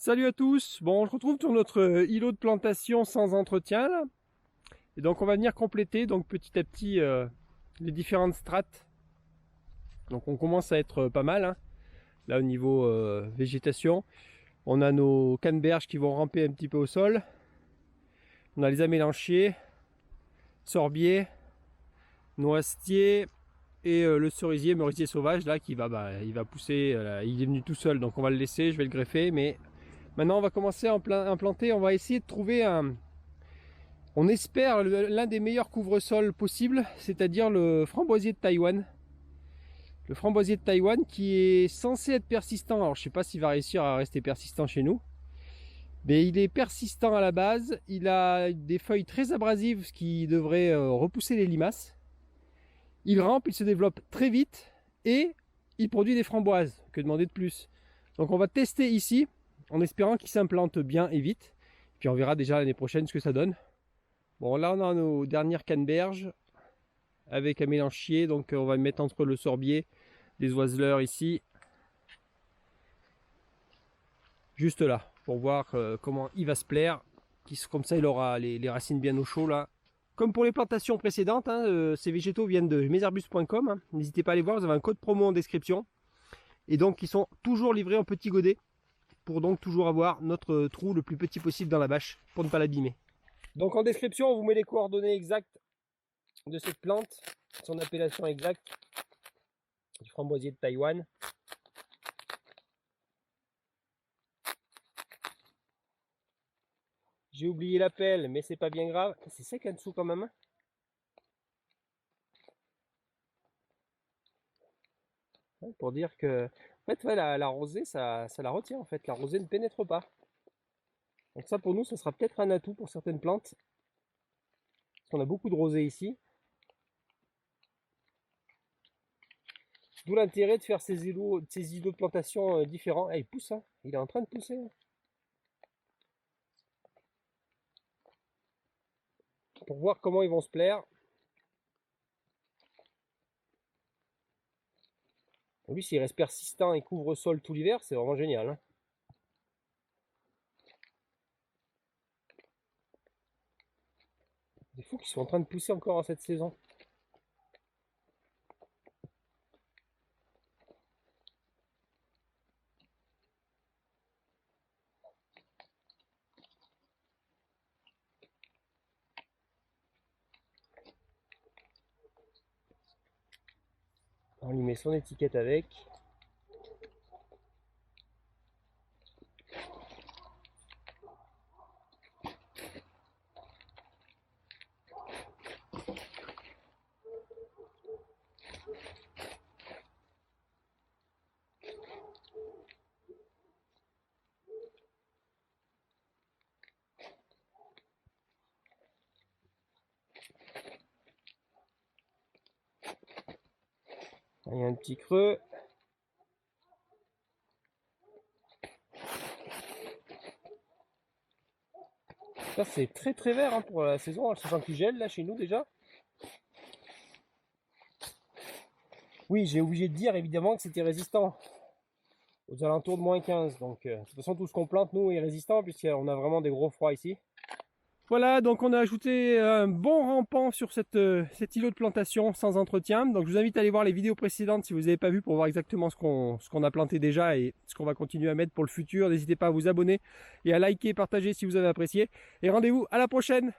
Salut à tous, bon on se retrouve sur notre îlot de plantation sans entretien là. Et donc on va venir compléter donc petit à petit les différentes strates. Donc on commence à être pas mal hein, là au niveau végétation. On a nos canneberges qui vont ramper un petit peu au sol. On a les amélanchiers, sorbiers, noisetiers et le merisier sauvage là qui va, il va pousser, il est venu tout seul donc on va le laisser, je vais le greffer mais maintenant on va commencer à implanter, on va essayer de trouver on espère l'un des meilleurs couvre-sols possibles, c'est-à-dire le framboisier de Taïwan. Le framboisier de Taïwan qui est censé être persistant, alors je sais pas s'il va réussir à rester persistant chez nous, mais il est persistant à la base, il a des feuilles très abrasives ce qui devrait repousser les limaces. Il rampe, il se développe très vite et il produit des framboises, que demander de plus. Donc on va tester ici en espérant qu'il s'implante bien et vite, puis on verra déjà l'année prochaine ce que ça donne. Bon là on a nos dernières canneberges avec un mélanchier, donc on va mettre entre le sorbier, des oiseleurs ici, juste là, pour voir comment il va se plaire, comme ça il aura les racines bien au chaud là. Comme pour les plantations précédentes, hein, ces végétaux viennent de mesarbus.com, hein. N'hésitez pas à aller voir, vous avez un code promo en description. Et donc ils sont toujours livrés en petits godets, pour donc toujours avoir notre trou le plus petit possible dans la bâche, pour ne pas l'abîmer. Donc en description on vous met les coordonnées exactes de cette plante, son appellation exacte, du framboisier de Taïwan. J'ai oublié l'appel, mais c'est pas bien grave. C'est sec en dessous quand même. Pour dire que, en fait, ouais, la rosée, ça la retient en fait. La rosée ne pénètre pas. Donc ça, pour nous, ça sera peut-être un atout pour certaines plantes. Parce qu'on a beaucoup de rosée ici. D'où l'intérêt de faire ces îlots de plantation différents. Eh, il pousse, hein. Il est en train de pousser. Pour voir comment ils vont se plaire. Lui, s'il reste persistant et couvre-sol tout l'hiver, c'est vraiment génial. Hein. Des fous qui sont en train de pousser encore en cette saison. On lui met son étiquette avec. Il y a un petit creux. Ça c'est très très vert hein, pour la saison, je sent qu'il gèle là chez nous déjà. Oui, j'ai oublié de dire évidemment que c'était résistant aux alentours de -15. Donc de toute façon tout ce qu'on plante nous est résistant puisqu'on a vraiment des gros froids ici. Voilà, donc on a ajouté un bon rampant sur cet îlot de plantation sans entretien. Donc je vous invite à aller voir les vidéos précédentes si vous n'avez pas vu pour voir exactement ce qu'on a planté déjà et ce qu'on va continuer à mettre pour le futur. N'hésitez pas à vous abonner et à liker et partager si vous avez apprécié. Et rendez-vous à la prochaine!